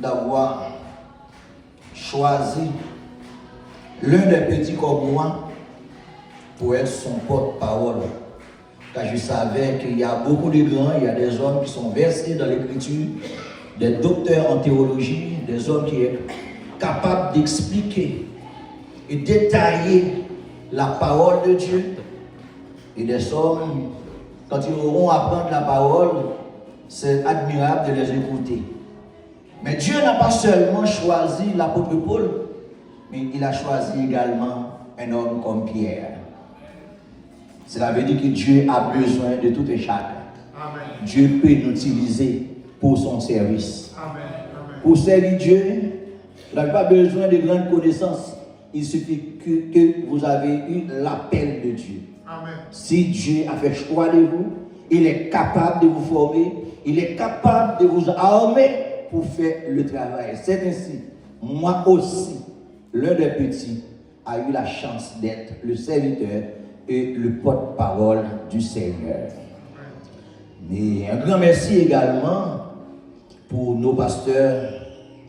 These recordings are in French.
d'avoir choisi l'un des petits comme moi pour être son porte-parole. Car je savais qu'il y a beaucoup de grands, il y a des hommes qui sont versés dans l'écriture, des docteurs en théologie, des hommes qui sont capables d'expliquer et détailler la parole de Dieu. Et des hommes, quand ils auront à apprendre la parole, c'est admirable de les écouter. Mais Dieu n'a pas seulement choisi l'apôtre Paul, mais il a choisi également un homme comme Pierre. Cela veut dire que Dieu a besoin de tout et chacun. Amen. Dieu peut nous utiliser pour son service. Amen. Amen. Pour servir Dieu, vous n'avez pas besoin de grandes connaissances. Il suffit que vous avez eu l'appel de Dieu. Amen. Si Dieu a fait choix de vous, il est capable de vous former, il est capable de vous armer pour faire le travail. C'est ainsi, moi aussi, l'un des petits, a eu la chance d'être le serviteur et le porte-parole du Seigneur. Mais un grand merci également pour nos pasteurs,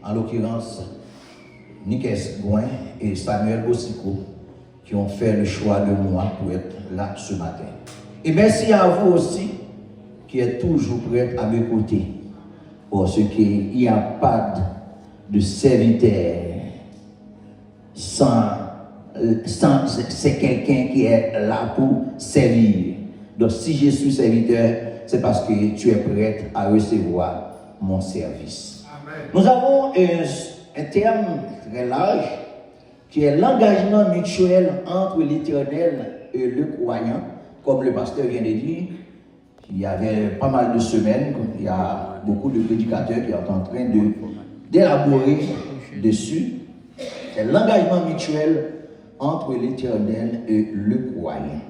en l'occurrence Nikes Gouin et Samuel Bossico, qui ont fait le choix de moi pour être là ce matin. Et merci à vous aussi qui êtes toujours prêts à m'écouter, parce qu'il n'y a pas de serviteur sans c'est quelqu'un qui est là pour servir. Donc si je suis serviteur, c'est parce que tu es prêt à recevoir mon service. Amen. Nous avons un terme très large qui est l'engagement mutuel entre l'Éternel et le croyant. Comme le pasteur vient de dire, il y avait pas mal de semaines, il y a beaucoup de prédicateurs qui sont en train d'élaborer dessus. C'est l'engagement mutuel entre l'Éternel et le croyant.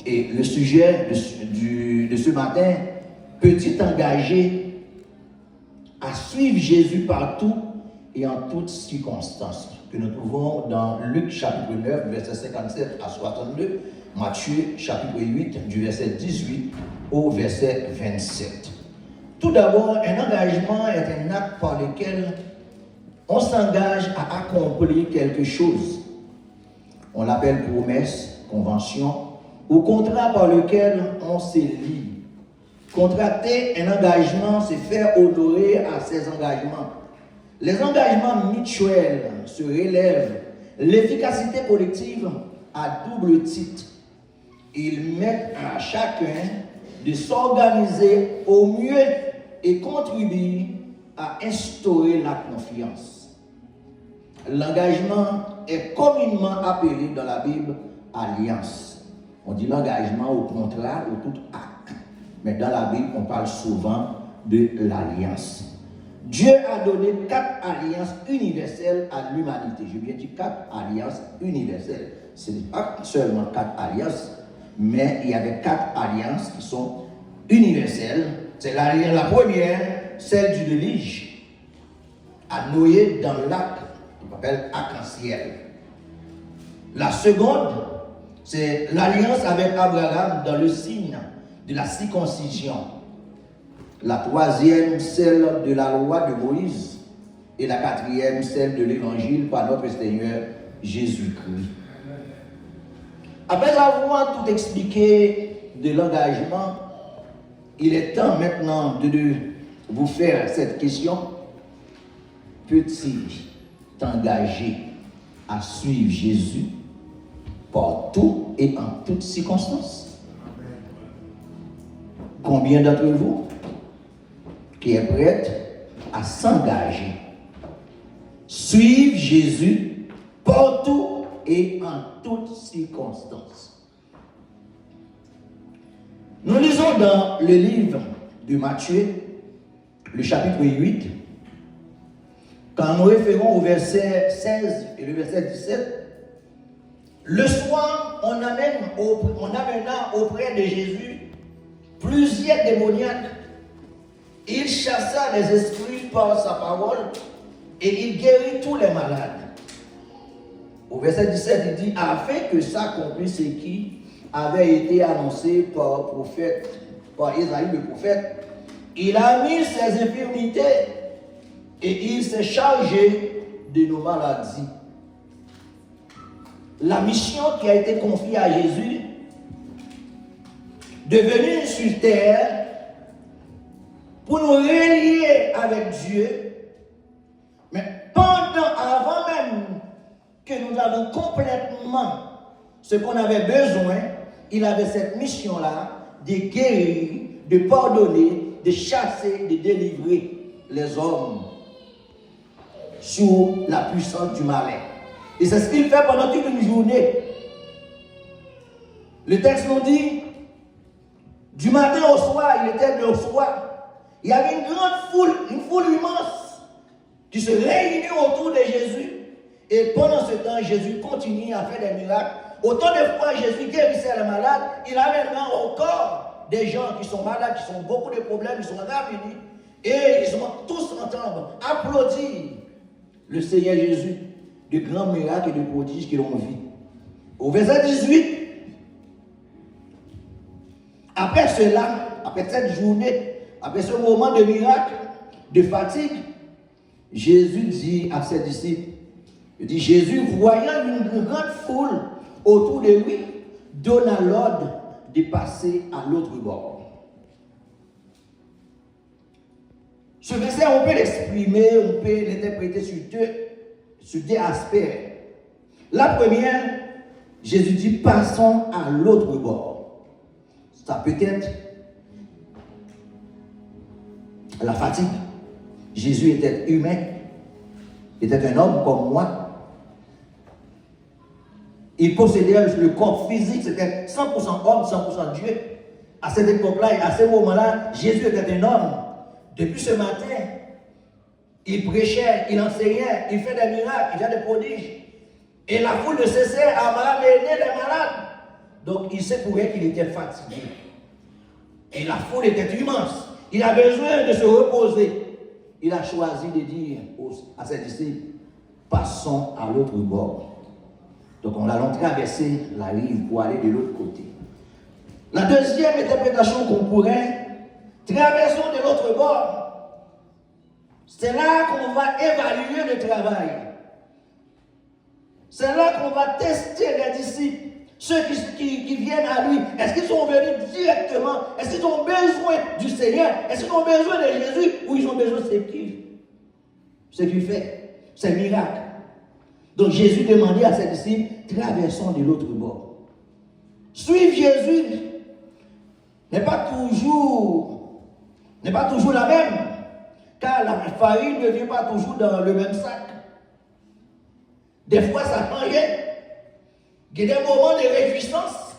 Et le sujet de ce matin, peut-il t'engager à suivre Jésus partout et en toutes circonstances, que nous trouvons dans Luc chapitre 9, verset 57 à 62, Matthieu chapitre 8, du verset 18 au verset 27. Tout d'abord, un engagement est un acte par lequel on s'engage à accomplir quelque chose. On l'appelle promesse, convention, ou contrat par lequel on se lie. Contracter un engagement, c'est faire honorer à ses engagements. Les engagements mutuels se relèvent l'efficacité collective à double titre. Ils mettent à chacun de s'organiser au mieux et contribuent à instaurer la confiance. L'engagement est communément appelé dans la Bible alliance. On dit l'engagement au contrat ou tout acte. Mais dans la Bible, on parle souvent de l'alliance. Dieu a donné 4 alliances universelles à l'humanité. Je viens dire 4 alliances universelles. Ce n'est pas seulement 4 alliances, mais il y avait 4 alliances qui sont universelles. C'est la première, celle du déluge, à Noé dans le lac, qu'on appelle arc-en-ciel. La seconde, c'est l'alliance avec Abraham dans le signe de la circoncision. La troisième, celle de la loi de Moïse. Et la quatrième, celle de l'évangile par notre Seigneur Jésus-Christ. Après avoir tout expliqué de l'engagement, il est temps maintenant de vous faire cette question. Peux-tu t'engager à suivre Jésus partout et en toutes circonstances? Combien d'entre vous qui est prête à s'engager, suivre Jésus partout et en toutes circonstances? Nous lisons dans le livre de Matthieu, le chapitre 8, quand nous référons au verset 16 et le verset 17, le soir, on amena auprès de Jésus plusieurs démoniaques. Il chassa les esprits par sa parole et il guérit tous les malades. Au verset 17, il dit, afin que s'accomplisse ce qui avait été annoncé par Isaïe le prophète. Il a mis ses infirmités et il s'est chargé de nos maladies. La mission qui a été confiée à Jésus, de venir sur terre pour nous relier avec Dieu, mais avant même que nous avons complètement ce qu'on avait besoin, il avait cette mission-là de guérir, de pardonner, de chasser, de délivrer les hommes sous la puissance du malin. Et c'est ce qu'il fait pendant toute une journée. Le texte nous dit, du matin au soir, il était le soir. Il y avait une grande foule immense, qui se réunit autour de Jésus. Et pendant ce temps, Jésus continue à faire des miracles. Autant de fois Jésus guérissait les malades, il amènera encore des gens qui sont malades, qui ont beaucoup de problèmes, qui sont ravinis. Et ils vont tous entendre, applaudir le Seigneur Jésus de grands miracles et de prodiges qu'ils ont vus. Au verset 18, après cela, après cette journée, après ce moment de miracle, de fatigue, Jésus dit à ses disciples, il dit, Jésus, voyant une grande foule autour de lui, donna l'ordre de passer à l'autre bord. Ce verset, on peut l'exprimer, on peut l'interpréter sur deux aspects. La première, Jésus dit, passons à l'autre bord. Ça peut être la fatigue. Jésus était humain, était un homme comme moi. Il possédait le corps physique, c'était 100% homme, 100% Dieu. À cette époque-là, à ce moment-là, Jésus était un homme. Depuis ce matin, il prêchait, il enseignait, il fait des miracles, il fait des prodiges. Et la foule ne cessait à ramener les malades. Donc il s'est trouvé qu'il était fatigué. Et la foule était immense. Il a besoin de se reposer. Il a choisi de dire à ses disciples, passons à l'autre bord. Donc on allons traverser la rive pour aller de l'autre côté. La deuxième interprétation qu'on pourrait, traversons de l'autre bord. C'est là qu'on va évaluer le travail. C'est là qu'on va tester les disciples. Ceux qui viennent à lui, est-ce qu'ils sont venus directement? Est-ce qu'ils ont besoin du Seigneur? Est-ce qu'ils ont besoin de Jésus? Ou ils ont besoin de ce qu'il fait? C'est miracle. Donc Jésus demandait à ses disciples, traversons de l'autre bord. Suivre Jésus n'est pas toujours la même, car la farine ne vient pas toujours dans le même sac. Des fois, ça change. Il y a des moments de réjouissance,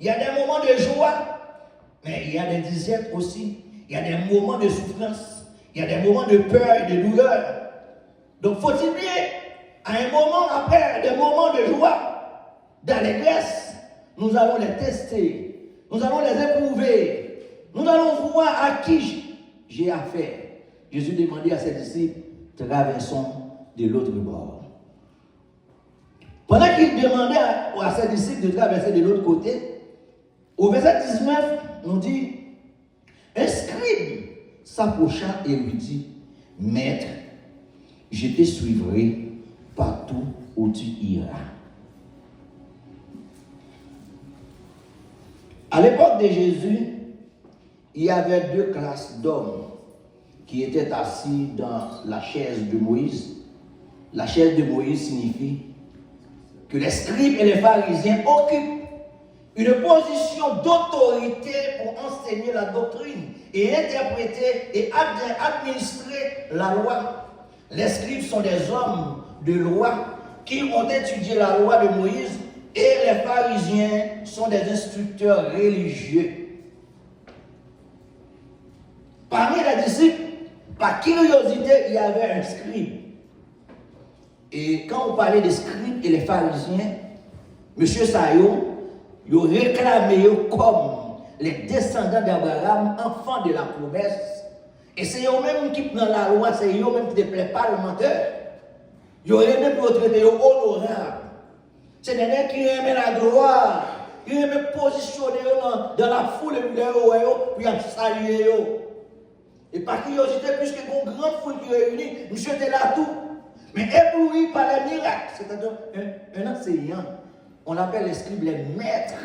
il y a des moments de joie, mais il y a des disettes aussi. Il y a des moments de souffrance, il y a des moments de peur et de douleur. Donc, faut-il bien, à un moment après, des moments de joie, d'allégresse, nous allons les tester, nous allons les éprouver, nous allons voir à qui j'ai affaire. Jésus demandait à ses disciples, traversons de l'autre bord. Pendant qu'il demandait à ses disciples de traverser de l'autre côté, au verset 19, on dit, un scribe s'approcha et lui dit, Maître, je te suivrai partout où tu iras. À l'époque de Jésus, il y avait deux classes d'hommes qui étaient assis dans la chaise de Moïse. La chaise de Moïse signifie que les scribes et les pharisiens occupent une position d'autorité pour enseigner la doctrine et interpréter et administrer la loi. Les scribes sont des hommes de loi qui ont étudié la loi de Moïse et les pharisiens sont des instructeurs religieux. Parmi les disciples, par curiosité, il y avait un scribe. Et quand on parlait des scribes et les pharisiens, M. Sayo, ils réclamé comme les descendants d'Abraham, enfants de la promesse. Et c'est eux-mêmes qui prennent la loi, c'est eux-mêmes qui déplaient parlementaires. Ils auraient même pu traiter honorable. C'est des gens qui aimaient la gloire, qui aimaient positionner dans la foule de puis saluer. Et par curiosité, puisque une grande foule qui réunit, monsieur était là tout. Mais ébloui par les miracles, c'est-à-dire un enseignant, on l'appelle les scribes, les maîtres.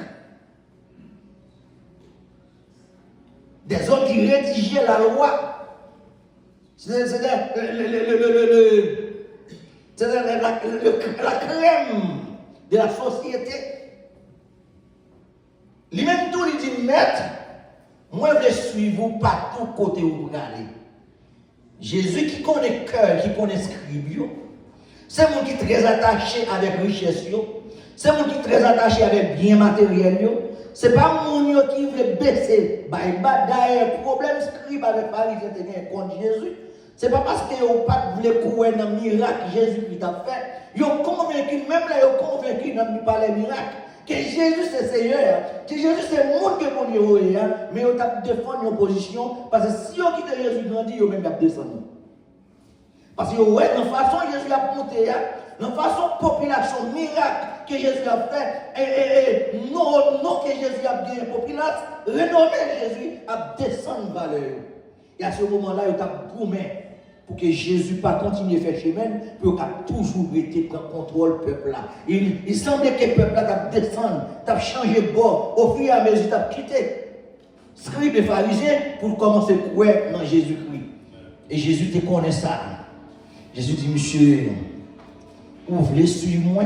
Des hommes qui rédigeaient la loi. C'est-à-dire la crème de la société. Lui-même tout, il dit, maître, moi je suis vous partout côté où vous allez. Jésus qui connaît cœur, qui connaît scribe, c'est mon qui est très attaché avec richesse, c'est mon qui est très attaché avec bien matériel. C'est pas mon qui veut baisser. D'ailleurs, problème scribe avec Pharisien contre Jésus. C'est pas parce que vous pas voulu courir dans le miracle Jésus qui t'a fait. Ils ont convaincu, même là, ils ont convaincu dans le parler miracle, que Jésus c'est Seigneur, que Jésus c'est le monde que vous voulez, mais ils ont défendu une position, parce que si on quitte Jésus grandi, ils ont même descendu. Parce que ouais, dans la façon Jésus a monté, dans la façon population miracle que Jésus a fait, et non que Jésus a gagné population, renommé Jésus a descendu valeur. Et à ce moment-là, il a gourmet pour que Jésus pas continue à faire chemin, pour qu'il a toujours été dans le contrôle du peuple là. Il semblait que le peuple là a descendu, a changé de bord, au fur et à mesure, a quitté. Scribes et pharisiens pour commencer à croire dans Jésus-Christ. Et Jésus te connaît ça. Jésus dit, monsieur, vous voulez suivre moi?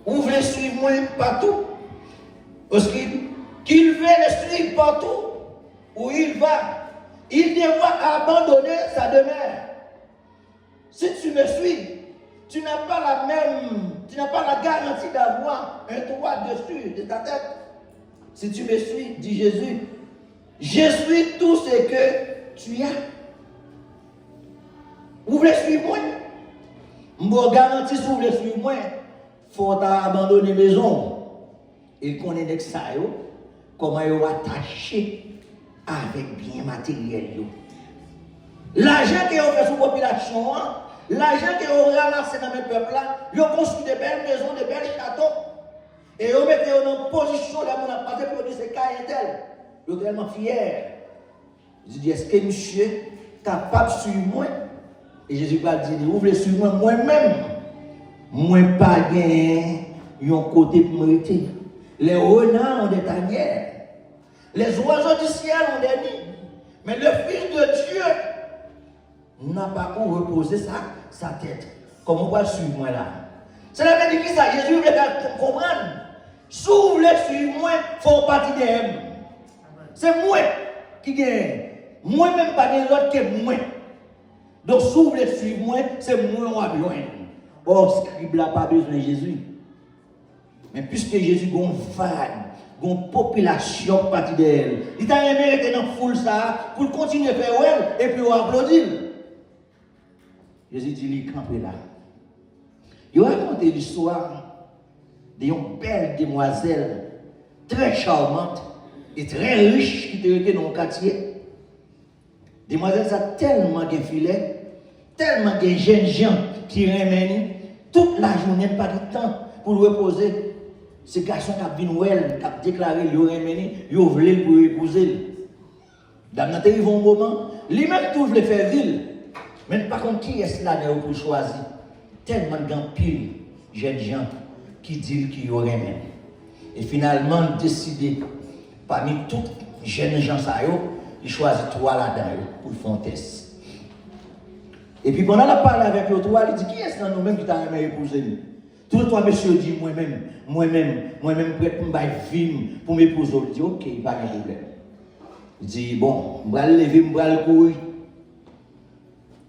Vous voulez suivre moi partout? Parce qu'il veut le suivre partout où il va. Il devra abandonner sa demeure. Si tu me suis, tu n'as pas la garantie d'avoir un toit dessus de ta tête. Si tu me suis, dit Jésus, je suis tout ce que tu as. Vous voulez suivre moi? Je vous garantis, si vous voulez suivre moi, il faut abandonner la maison. Il connaît que ça, comment il est attaché avec bien matériel. L'argent que vous fait sur la population, l'argent que vous ramassez dans le peuple, vous construisez de belles maisons, de belles châteaux. Et vous mettez dans une position là où on a passé pour dire c'est caractère. Vous êtes tellement fiers. Je dis, est-ce que monsieur est capable de suivre moi? Et Jésus va dire, vous voulez suivre moi-même? Moi, pas gagné un côté pour me rester. Les renards ont des tanières. Les oiseaux du ciel ont des nids. Mais le Fils de Dieu n'a pas où reposer sa tête. Comment on va suivre moi là? C'est la même qui ça. Jésus veut comprendre. Si vous voulez suivre moi, il faut partir de M. C'est moi qui gagne. Moi-même pas de l'autre que moi. Donc si vous voulez suivre moi, c'est moi qui a besoin. Or, scribe n'a pas besoin de Jésus. Mais puisque Jésus a une vague, une population partie d'elle, il a mérité dans la foule ça pour continuer à faire elle et puis on applaudit. Jésus dit, il campe là. Il a raconté l'histoire d'une belle demoiselle très charmante et très riche qui était dans le quartier. Demoiselle, ça a tellement de filets, tellement de jeunes gens qui remènent toute la journée, pas de temps pour reposer. Ces garçons qui viennent Noël, qui ont déclaré qu'ils ont remèné, ils voulaient pour épouser. Dans notre arrive un moment, lui-même tout voulait faire ville. Mais par contre, qui est-ce là pour choisir? Tellement de pile jeunes gens qui disent qu'ils ont remèné. Et finalement, décidé, parmi tous les jeunes gens, ils choisissent trois là-dedans pour faire un test. Et puis pendant la parole avec eux trois, il dit, qui est-ce dans nous-mêmes qui t'a aimé épouser? Tous les trois messieurs disent, moi-même, prêt pour me vivre, pour m'épouser. Il dit, ok, pas de problème. Il dit, bon, je vais lever, je vais courir.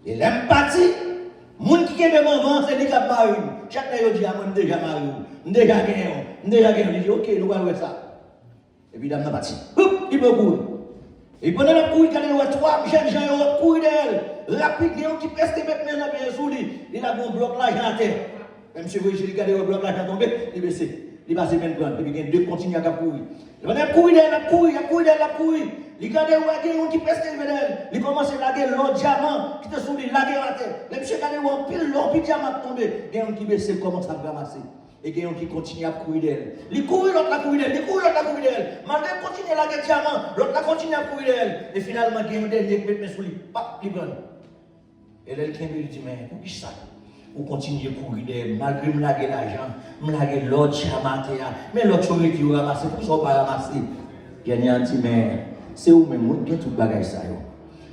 Et l'aime parti, les gens qui aiment m'avancer, c'est lui qui a marié. Chaque fois, il dit, moi, je suis déjà marié, je suis déjà gagné. Il dit, ok, nous allons faire ça. Et puis, il est parti. Il peut courir. Et pendant la couille, quand il y a trois jeunes gens, ils ont couru d'elle. Rapidement, qui presque mettent maintenant bien sous lui. Il a un bloc là, j'ai en tête. Même si vous voyez, il a un bloc là, j'ai tombé, il est baissé. Il va se mettre prendre. Et puis, il y a deux continuent à courir. Il va courir d'elle, il regarde où qui presque d'elle. Il commence à laguer l'autre diamant qui était sous lui, laguer à terre. Les monsieur, regardez où un pile diamant tombé. Il y a un qui baisse, commence à ramasser. Et il y a qui continue à courir d'elle. Il court, l'autre a couru d'elle, il court, l'autre a couru d'elle. Malgré continuer à la diamant, l'autre a continué à courir d'elle. Et finalement, il y a un dernier qui met sous lui, pas libre. Et elle qui me dit, mais pour qui ça? Vous continuez à courir d'elle, malgré me laguer l'argent, me laguer l'autre chamate, mais l'autre chose qui vous ramasse, pour ça vous pas ramasser. Il y a dit, mais c'est où même qui a tout le bagage ça.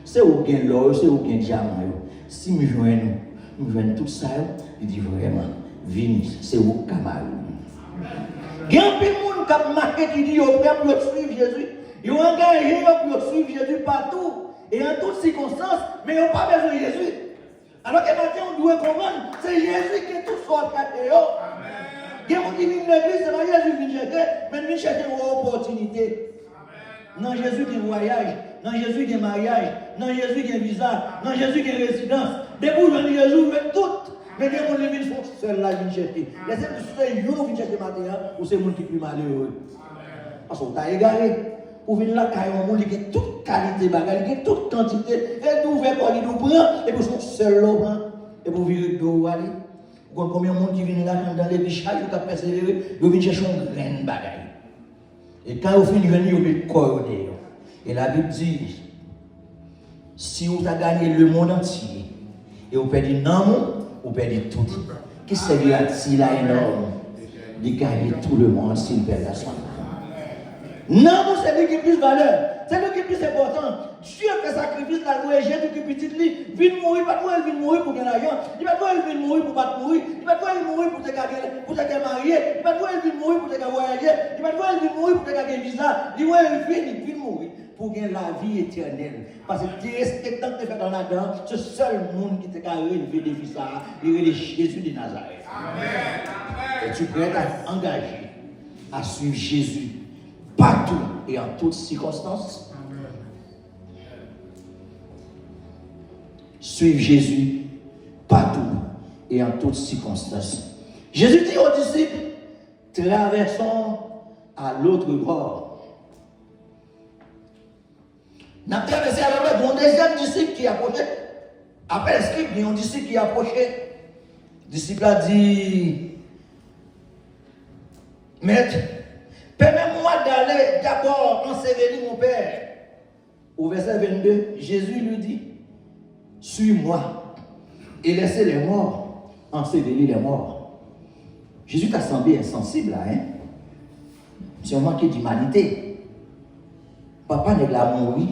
C'est où qui a l'or, c'est où qui a diamant. Si nous jouons tout ça, il dit vraiment, Vini, c'est où Kamal. Il y a un peu de monde qui a marqué qui dit, vous prêt pour suivre Jésus. Ils ont engagé pour suivre Jésus partout et en toutes circonstances, mais ils n'ont pas besoin de Jésus. Alors que maintenant, on doit comprendre, c'est Jésus qui est tout soit prêté. Il y a des gens qui viennent de l'église, c'est pas Jésus qui vient chercher, mais ils viennent chercher une opportunité. Non, Jésus qui voyage, non, Jésus qui mariage, non, Jésus qui visa, non, Jésus qui résidence. Des bouts de Jésus, mais toutes. Mais des gens qui viennent sont seuls là, ils viennent chercher. Les gens qui viennent chercher matin, ou c'est les gens qui sont plus malheureux. Parce qu'on t'a égaré. Pour venir là, il y a toute qualité, il y a toute quantité. Et nous ouvrons quoi, il nous prend, et puis sont seuls là, et pour virer de l'eau, aller. Combien de monde qui vient là dans les bichailles, ils ont persévéré, ils viennent chercher un grain de bagaille. Et quand vous finissez, vous venez corroder. Et la Bible dit, si vous avez gagné le monde entier, et vous perdez non, vous perdez tout. Qui servira-t-il là énorme de gagner tout le monde s'il perd la somme? Non, c'est lui qui a plus valeur. C'est lui qui est plus important. Dieu fait sacrifice là, nous et Jésus qui est petit, lui, vient mourir, pas toi, il vient mourir pour gagner l'argent. Il va toi, il vient mourir pour pas mourir. Il va toi, il mourir pour te marier. Il va toi, il vient mourir pour te voyager. Il va toi, il vient mourir pour te gagner visa. Il vient mourir pour gagner la vie éternelle. Parce que tu respectant que tu fais dans la dent, ce seul monde qui t'a relevé des vies, il est Jésus de Nazareth. Amen. Et tu peux être engagé à suivre Jésus partout et en toutes circonstances. Suivre Jésus partout et en toutes circonstances. Jésus dit aux disciples, traversons à l'autre bord. Nous avons traversé à l'autre bord. Un deuxième disciple qui approchait. Après le script, il y a un disciple qui approchait. Le disciple a dit, Maître, permets-moi d'aller d'abord ensevelir mon Père. Au verset 22, Jésus lui dit, suis-moi et laissez les morts ensevelir les morts. Jésus t'a semblé insensible là, hein? C'est un manque d'humanité. Papa n'est là mourir.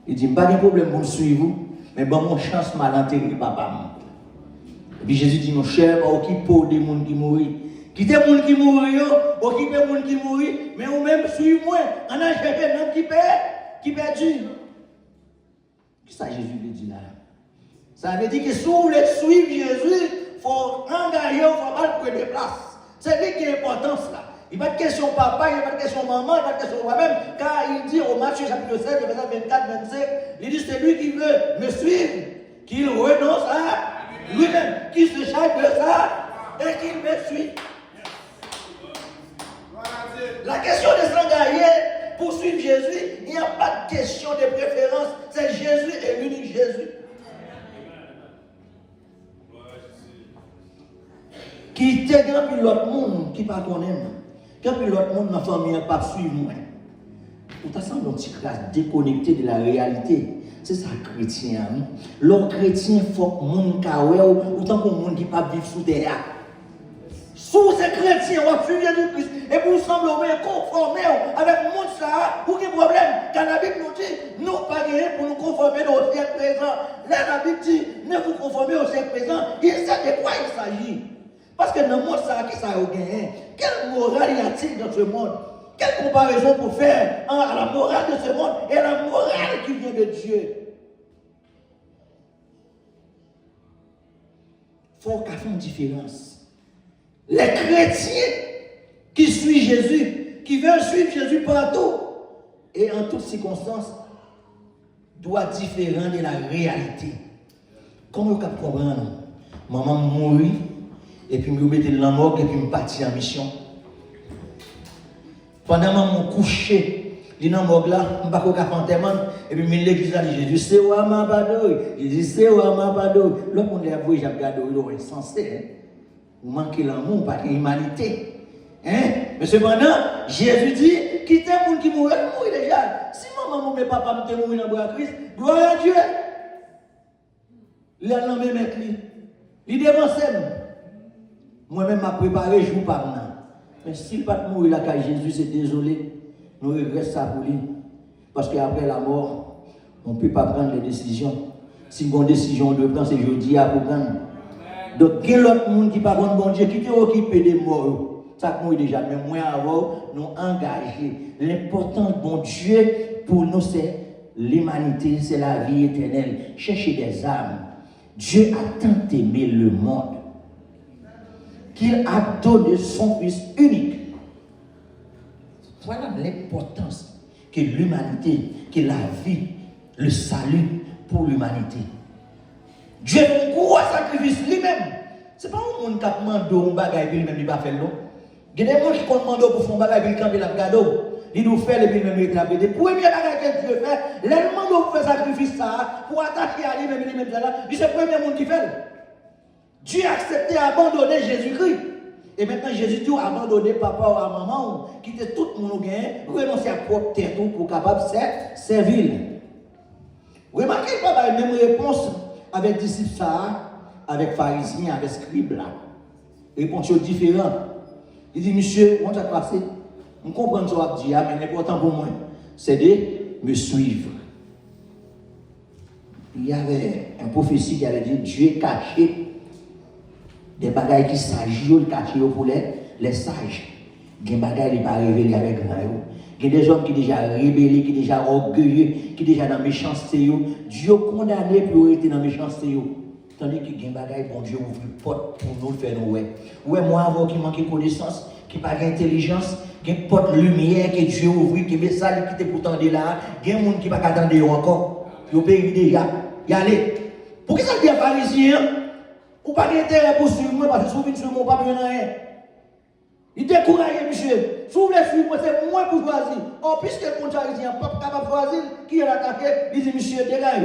Il dit, pas de problème pour me suivre, mais bon, mon chance mal enterré, papa. Et puis Jésus dit, mon cher, occupe des gens qui mourent. Quittez les gens qui mourent, occupez les gens qui mourent, mais vous même suivez-moi. On a cherché un homme qui perdu. Qu'est-ce que Jésus veut dire là? Ça veut dire que si vous voulez suivre Jésus, il faut engager, il faut pas prendre des places. C'est lui qui est important là. Il n'y a pas de question papa, il n'y a pas de question maman, il n'y a pas de question moi-même. Car il dit au Matthieu chapitre 7, verset 24, 25, il dit c'est lui qui veut me suivre, qu'il renonce à lui-même, qu'il se charge de ça et qu'il me suit. La question de s'engager pour suivre Jésus, il n'y a pas de question de préférence. C'est Jésus et l'unique Jésus. Qui te gagne l'autre monde qui pas qu'on aime. Quand l'autre monde dans la famille n'a pas suivi moi. Pour ta semble un petit classe déconnecté de la réalité. C'est ça chrétien. L'homme chrétien faut que monde kawe ou tant que monde qui pas vivre sous terre. Sous ces chrétiens, on va suivre Jésus-Christ. Et pour sembler conformer avec le monde ça, pour quel problème? Car la Bible nous dit, nous pas gagner pour nous conformer au siècle présent. Là, la Bible dit, ne vous conformez au siècle présent. Il sait de quoi il s'agit. Parce que dans le monde, ça, qui ça a gagné? Quelle morale y a-t-il dans ce monde? Quelle comparaison pour faire à la morale de ce monde et à la morale qui vient de Dieu? Il faut qu'il y ait une différence. Les chrétiens qui suivent Jésus, qui veulent suivre Jésus partout et en toutes circonstances, doivent être différents de la réalité. Comment vous comprenez? Maman mourit. Et puis, je me mettais dans la morgue et puis je me partis en mission. Pendant que je couché, je dans la morgue là, je ne suis pas enterrement. Et puis, l'église a dit, Jésus, c'est où ma badouille? Je dis, c'est où ma badouille? L'autre, on l'a avoué, j'ai regardé, il est insensé. Vous manquez l'amour, pas l'humanité. Hein? Mais cependant, Jésus dit, quittez le monde qui mourrait, mourir déjà. Si maman et papa me mourir dans le bras de Christ, gloire à Dieu. Là, non, mais mettre lui. Il dévance. Moi-même, m'a préparé jour par an. Mais s'il pas mourir là, car Jésus, c'est désolé, nous regrettons ça pour lui. Parce qu'après la mort, on ne peut pas prendre les décisions. Si on a une décision de prendre, c'est jeudi à prendre. Donc, il y a l'autre monde qui parle de bon Dieu, qui est occupé des morts. Ça nous déjà, mais moi avant, nous engager. L'important de bon Dieu pour nous, c'est l'humanité, c'est la vie éternelle. Chercher des âmes. Dieu a tant aimé le monde qu'il a donné son Fils unique. Voilà l'importance que l'humanité, que la vie, le salut pour l'humanité. Dieu a un gros sacrifice lui-même. Ce n'est pas un monde qui a demandé un bagage et lui-même il va faire l'eau. Il y a des gens qui ont demandé pour faire un bagage et puis il a gardé. Il nous fait et puis même il a fait. Le premier bagage que Dieu fait, les gens qui faire sacrifice ça pour attaquer à lui-même, c'est le premier monde qui fait. Dieu a accepté d'abandonner Jésus-Christ. Et maintenant, Jésus dit abandonner papa ou à maman, quitter tout le monde, renoncer à propre tête pour capable de servir. Remarquez pas la même réponse avec disciples ça, avec pharisiens, avec scribes là. Réponse différente. Il dit, monsieur, on t'a passé. On comprend ce qu'on dit, mais l'important pour moi, c'est de me suivre. Il y avait un prophétie qui avait dit, Dieu caché des bagailles qui s'agissent, il cache pour les sages. Il y a des bagailles qui ne sont pas révélées avec moi. Il y a des hommes qui sont déjà rébellés, qui sont déjà orgueilleux, qui sont déjà dans la méchanceté. Dieu condamné pour être dans la méchanceté. Tandis qu'il y a des bagailles, bon Dieu ouvre une porte pour nous le faire. Ouais, moi, avant qui manque de connaissance, qui n'a pas d'intelligence, qui a une porte de lumière que Dieu ouvre, qui a un message qui était pourtant de là, il y a des gens qui ne peuvent pas attendre encore. Ils ont payé déjà. Y aller. Pour qui ça dit à Pharisien? Ou pas d'intérêt pour suivre moi, parce que si vous venez sur moi, pas besoin de rien. Il décourage, monsieur. Si vous voulez suivre moi, c'est moi pour choisir. Oh, puisque le compte Pharisien n'est pas capable de choisir, qui est attaqué, il dit, monsieur, dégage.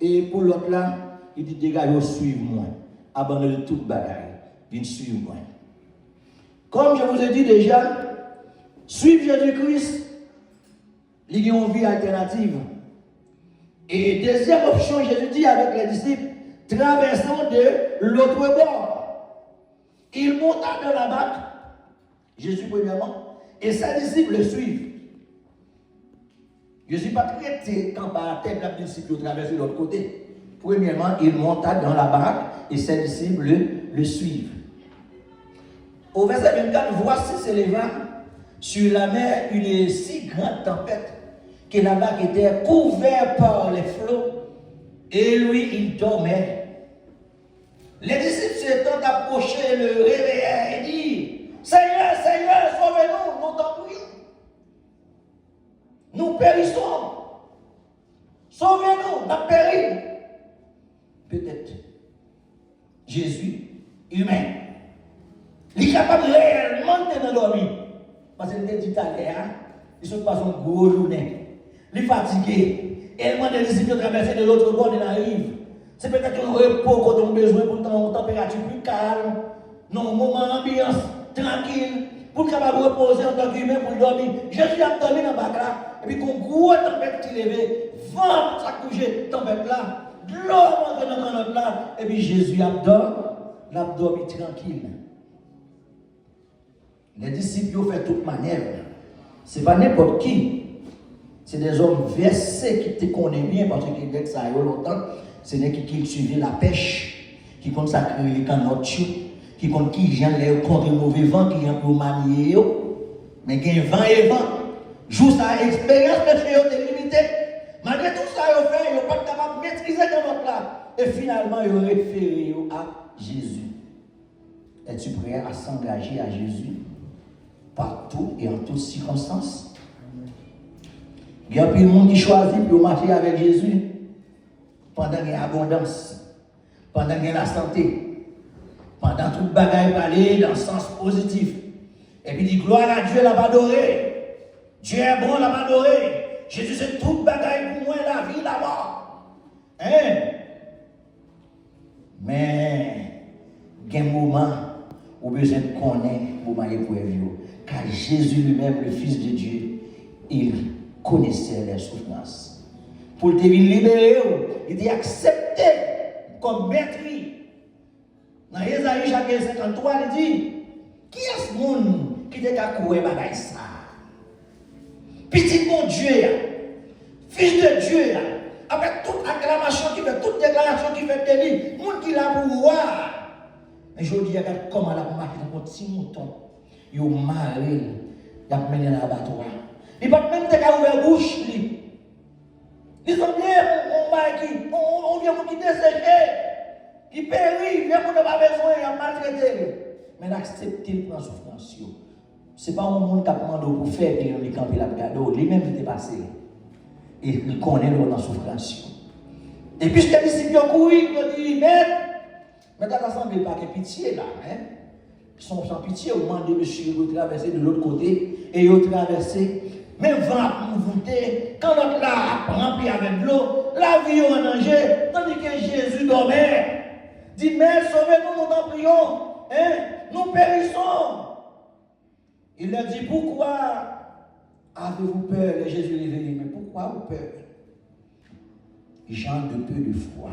Et pour l'autre là, il dit, dégage, suivez-moi. Abandonnez toute bagaille. Viens suivre moi. Comme je vous ai dit déjà, suivre Jésus-Christ, il y a une vie alternative. Et deuxième option, Jésus dit avec les disciples, traversons de l'autre bord. Il monta dans la barque, Jésus premièrement, et ses disciples le suivent. Jésus n'a pas traité quand par terre les disciples traverser de l'autre côté. Premièrement, il monta dans la barque et ses disciples le suivent. Au verset 24, voici s'éleva sur la mer une si grande tempête que la barque était couverte par les flots, et lui, il dormait. Les disciples s'étant approchés, le réveillèrent et dirent, Seigneur, Seigneur, sauvez-nous, nous t'en prions. Nous périssons. Sauvez-nous, nous périssons. Peut-être Jésus, humain, il est capable réellement de dormir. Parce qu'il était dit à l'heure, il se passe une grosse journée. Il est fatigué. Et il demande des disciples de traverser de l'autre bord de la rive. C'est peut-être un repos qu'on a besoin pour une température plus calme, non, un moment d'ambiance tranquille, pour qu'il capable de reposer en tant qu'humain pour dormir. Jésus a dormi dans la bac là, et puis qu'on gros tempête qui levait, vent ça coucher, tempête là, de l'eau rentre dans notre là, et puis Jésus a dormi tranquille. Les disciples ont fait toute manière. Ce n'est pas n'importe qui. C'est des hommes versés qui te connaissent bien parce que ça a eu longtemps. C'est des qui suivaient la pêche, qui consacrent les canots, qui comptent qui vient les contre mauvais vent, qui vient pour manier. Mais il y a vent et vent. Juste à expérience que tu as limité. Malgré tout ça, ils ont fait, ils n'ont pas capable de maîtriser dans notre là. Et finalement, ils ont référé à Jésus. Es-tu prêt à s'engager à Jésus partout et en toutes circonstances? Il y a plus de monde qui choisit pour marcher avec Jésus pendant qu'il y a abondance, pendant qu'il y a la santé, pendant tout le bagaille parler dans le sens positif. Et puis il dit gloire à Dieu, l'a adoré. Dieu est bon, l'a adoré. Jésus c'est tout le bagaille pour moi, la vie, la mort. Hein? Mais il y a un moment où besoin de connaître moment épreuve. Car Jésus lui-même, le Fils de Dieu, il connaissait les souffrances. Pour te libérer, il dit accepté comme maître. Dans Ésaïe chapitre 53, il dit, qui est ce monde qui te a coué bagaille ça? Petit bon Dieu, Fils de Dieu, avec toute acclamation qui fait, toute déclaration qui fait de lui, monde qui l'a pour voir. Mais je dis, regarde comment la marque dans un petit mouton. Il a marré, il a mené dans l'abattoir. Il va même te ouvrir la bouche. Ils sont bien, on vient pour quitter sécher, qui périt, vient pour ne pas besoin, il a maltraité. Mais accepter le prendre souffrance. Ce n'est pas un monde qui a demandé pour faire, puis il a campé la gado, lui-même qui est passé. Et il connaît le souffrance. Et puis, les disciples ont couru, ils ont dit, mais dans l'assemblée, pas de pitié là. Hein? Ils sont sans pitié, au moment de monsieur de traverser de l'autre côté, et ils ont traversé. Mais vent monter, quand l'autre là rempli avec de l'eau, la vie est en danger, tandis que Jésus dormait. Dit, mais sauvez-nous, nous t'en prions. Hein? Nous périssons. Il leur dit, pourquoi avez-vous peur? Et Jésus lui dit, mais pourquoi avez-vous peur? Gens de peu de foi.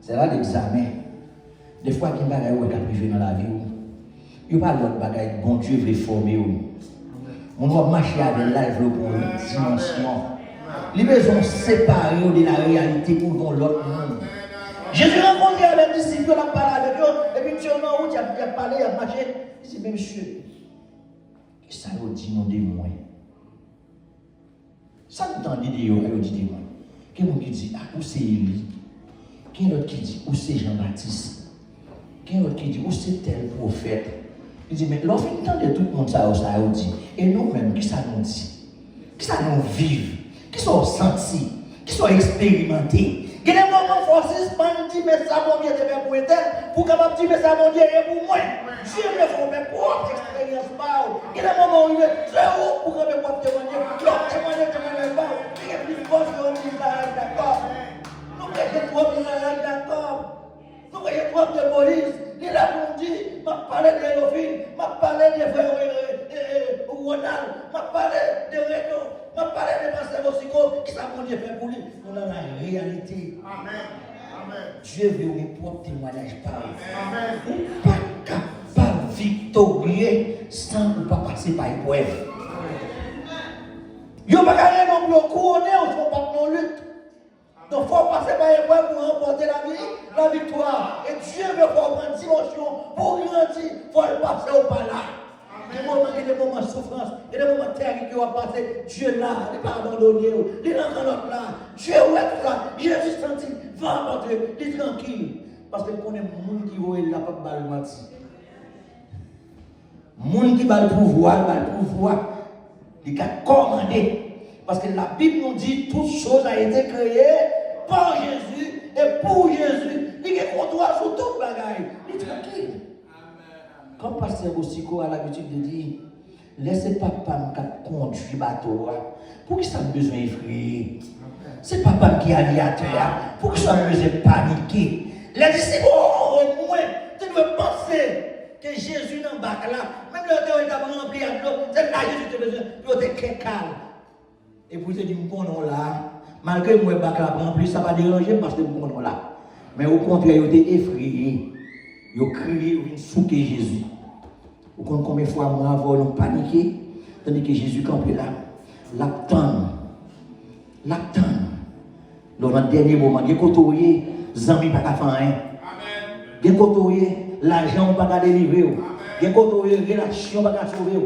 C'est là l'examen. Des fois, il y a des choses qui arrivent dans la vie. Il n'y a pas d'autres bagages. Bon Dieu veut former. On doit marcher avec la pour une dimension. Les besoins séparés de la réalité pour dans l'autre monde. Jésus rencontre avec les disciples, il a parlé avec eux, et puis monsieur, non, il a parlé, il a marché. Il dit, mais monsieur, ça veut dire non démon. Ça nous tend dit démon, il dit démon. Quelqu'un qui dit, ah, où c'est Élie? Quelqu'un d'autre qui dit, où c'est Jean-Baptiste? Quelqu'un d'autre qui dit, où c'est tel prophète? Il dit, mais lorsqu'il entend de tout le monde, ça dit, et nous-mêmes, qui ça nous dit? Qui ça nous vive? Qui sont sentis? Qui sont expérimentés? Il y a des moments où Francis me dit, mais ça, mon Dieu, c'est pour être pour capable dire, mais ça, mon Dieu, est pour moi. Dieu me fait mes propres expériences. Il y a des moments où il est très haut pour que mes propres témoignages. Témoigner pas. Il y a plus fort que on dit, d'accord. Nous, j'ai trop bien d'accord. Nous, j'ai trop de police. Il a dit, m'a parlé de Léophile, m'a parlé de frère Ronald, m'a parlé de Renaud, m'a parlé de Pasteur Bosico, qui ça mon Dieu fait pour lui. On a la réalité. Amen. Amen. Dieu veut mes propres témoignages par vous. Amen. Vous n'êtes pas capable de victorieux sans ne pas passer par épreuve. Vous n'êtes pas capable non plus couronner, on ne fait pas de lutte. Donc, il faut passer par l'épreuve pour remporter la victoire. Et Dieu veut prendre une dimension pour grandir. Il faut le passer au pas là. Il y a des moments de souffrance, il y a des moments de terre qui vont passer. Dieu là, il n'est pas abandonné. Il est dans l'autre là. Dieu est tout là. Jésus senti, va rentrer, il est tranquille. Parce que qu'on est monde qui voit là, pas de mentir. Monde qui va le pouvoir, il a commandé. Parce que la Bible nous dit toute chose a été créée par Jésus et pour Jésus. Il est contrôle sur toute bagaille. Il est tranquille. Comme Pasteur Bosico a l'habitude de dire, laissez papa me conduire le bateau. Pour qui ça a besoin d'effrayer? C'est papa qui est aviateur. Pour qui ça a besoin de paniquer? Les disciples, au moins, tu veux penser que Jésus n'embarque là. Même le temps où il a rempli à l'eau, c'est là que Jésus te besoin. Tu es très calme. Et pour te dire, mon nom là, malgré moi, bac là, rempli, ça va déranger parce que mon nom là. Mais au contraire, il était effrayé. Il a crié, il a souqué Jésus. Vous comprenez combien de fois moi, avons paniqué, tandis que Jésus campait là. L'attend. Dans le dernier moment, il a côtoyé, Zami pas qu'à faire rien. Il a côtoyé, l'argent pas qu'à délivrer. Il a côtoyé, relation pas qu'à sauver.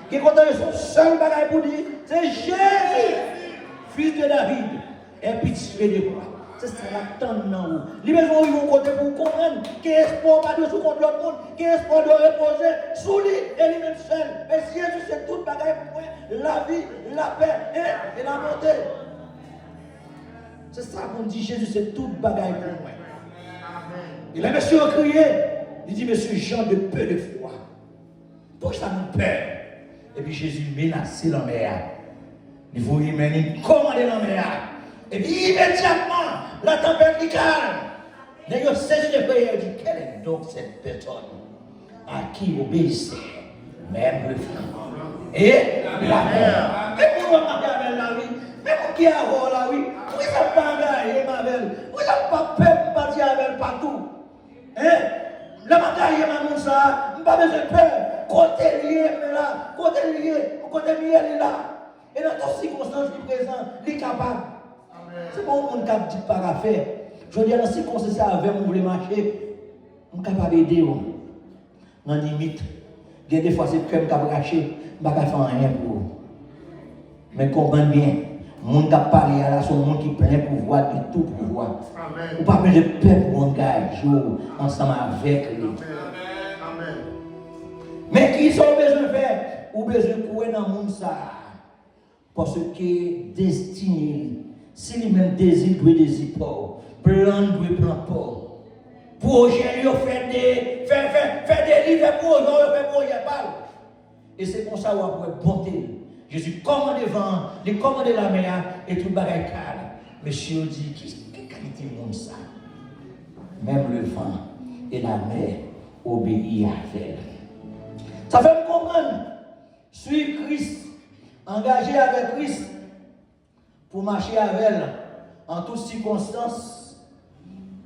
Il a côtoyé son seul bagage pour dire, c'est Jésus, fils de David, et pitié de moi. C'est ça l'attente dans vous. Les besoins ils vont compter pour comprendre qu'espoir pas de sous contre l'autre monde, qu'espoir de reposer sous lui et lui-même seul. Mais si Jésus c'est toute bagaille pour moi, la vie, la paix et la bonté. C'est ça qu'on dit, Jésus c'est toute bagaille pour moi. Et les messieurs ont crié, il dit, monsieur Jean de peu de foi. Pourquoi ça nous peur? Et puis Jésus menaçait la mer. Il faut y mener commander la mer. Et puis immédiatement, la tempête qui calme. D'ailleurs, saisi de prière, il dit, quel est donc cette personne à qui obéissait, même le frère. Et la mère. Mais pour remarquer avec la vie, mais pour qui avoir la vie, vous n'avez pas engagé ma belle, vous n'avez pas peur de partir avec partout. Hein? La bataille, ma ça, je n'ai pas besoin de peur. Côté lié, mais là, côté lié, il est là. Et dans toutes circonstances, il est présent, il est capable. C'est pas un monde qui a dit par affaire. Je veux dire, dans ces circonstances, avec vous voulez marcher, je suis capable d'aider. Dans la limite, il y a des fois, c'est comme qui a raché, je ne peux pas faire rien pour vous. Mais comprenez bien, le monde qui a parlé là, c'est un monde qui est plein de pouvoir, de tout pouvoir. Vous pas besoin de peur pour engager ensemble avec lui. Mais qui sont besoin de faire? Ou besoin de courir dans le monde ça. Parce que destiné, si lui même désir, doit désir pas. Plan doit plan pas. Projet, il fait des livres pour eux, il fait projet pas. Et c'est comme ça qu'on peut bonté. Jésus commande devant, il commande la mer et tout le bagage calme. Monsieur dit, quelle qualité de monde ça? Même le vent et la mer obéissent à elle. Ça fait me comprendre. Suivre Christ, engagé avec Christ, pour marcher avec elle en toutes circonstances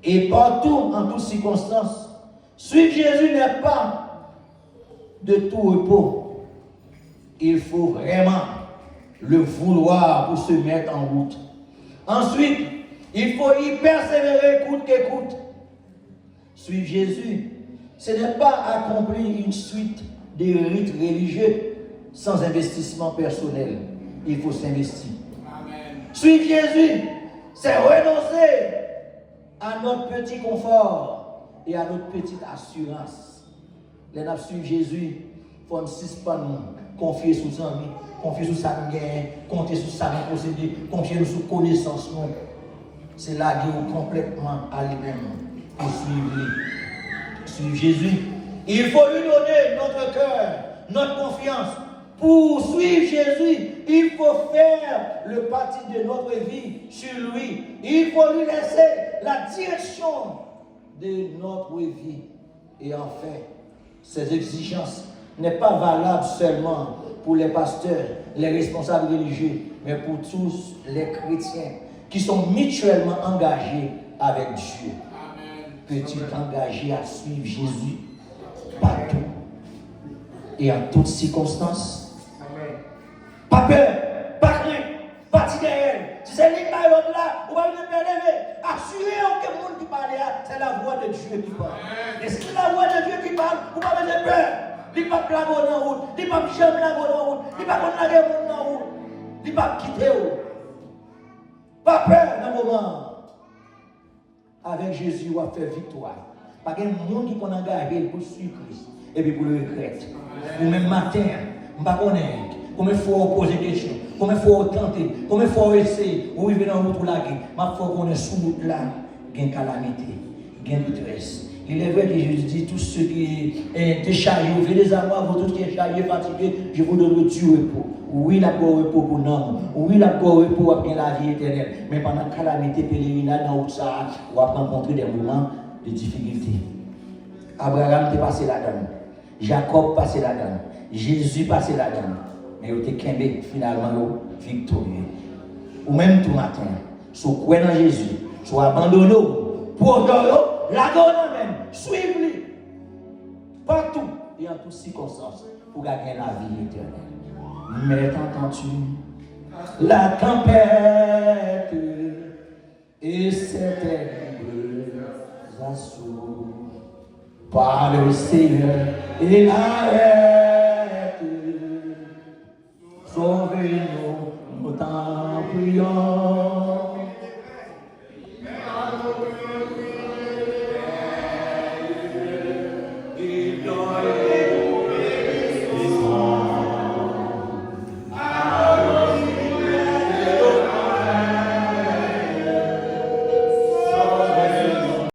et partout en toutes circonstances. Suivre Jésus n'est pas de tout repos. Il faut vraiment le vouloir pour se mettre en route. Ensuite, il faut y persévérer coûte que coûte. Suivre Jésus, ce n'est pas accomplir une suite de rites religieux sans investissement personnel. Il faut s'investir. Suivre Jésus, c'est renoncer à notre petit confort et à notre petite assurance. Les gens suivent Jésus, il faut suspendre, confier sur ses amis, confier sur sa gain, compter sur sa procédé, confier sur connaissance. C'est là qu'il est complètement à lui-même pour suivre Jésus. Il faut lui donner notre cœur, notre confiance. Pour suivre Jésus, il faut faire le parti de notre vie sur lui. Il faut lui laisser la direction de notre vie. Et enfin, ces exigences n'est pas valable seulement pour les pasteurs, les responsables religieux, mais pour tous les chrétiens qui sont mutuellement engagés avec Dieu. Peux-tu t'engager à suivre Jésus partout et en toutes circonstances? Pas peur, pas crainte, pas derrière. Si c'est l'île là, vous allez me lever. Assurez que le monde qui parle là, c'est la voix de Dieu qui parle. Et si c'est la voix de Dieu qui parle, vous n'avez pas peur. Il ne va pas la bonne en route, il ne va pas jamais la bonne en route, il ne va pas la bonne en route, il ne va pas quitter. Pas peur dans le moment. Avec Jésus, on va faire victoire. Pas qu'il y ait un monde qui peut engager pour suivre Christ et puis pour le regretter. Ou même matin, je ne sais pas comment il faut poser des questions, comment il faut tenter, comment il faut essayer, où il vient dans la route pour la guerre. Mais il faut qu'on est sous route là, il y a une calamité, il y a une détresse. Il est vrai que Jésus dit, tous ceux qui sont chargés, vous venez à moi, vous tous qui êtes chargés, fatigués, je vous donne du repos. Oui, la paix repos pour nous. Oui, la paix repos pour la vie éternelle. Mais pendant la calamité pèlerinage, dans ça, on va rencontrer des moments de difficulté. Abraham est passé là-dedans. Jacob passé là-dedans. Jésus passé là-dedans. Mais il était finalement victorieux. Ou même tout matin, si vous croyez dans Jésus, soit abandonné, pour la donne même, suivez-le. Partout et en toutes circonstances pour gagner la vie éternelle. Mais t'entends-tu la tempête et ses terribles assauts par le Seigneur et la haine.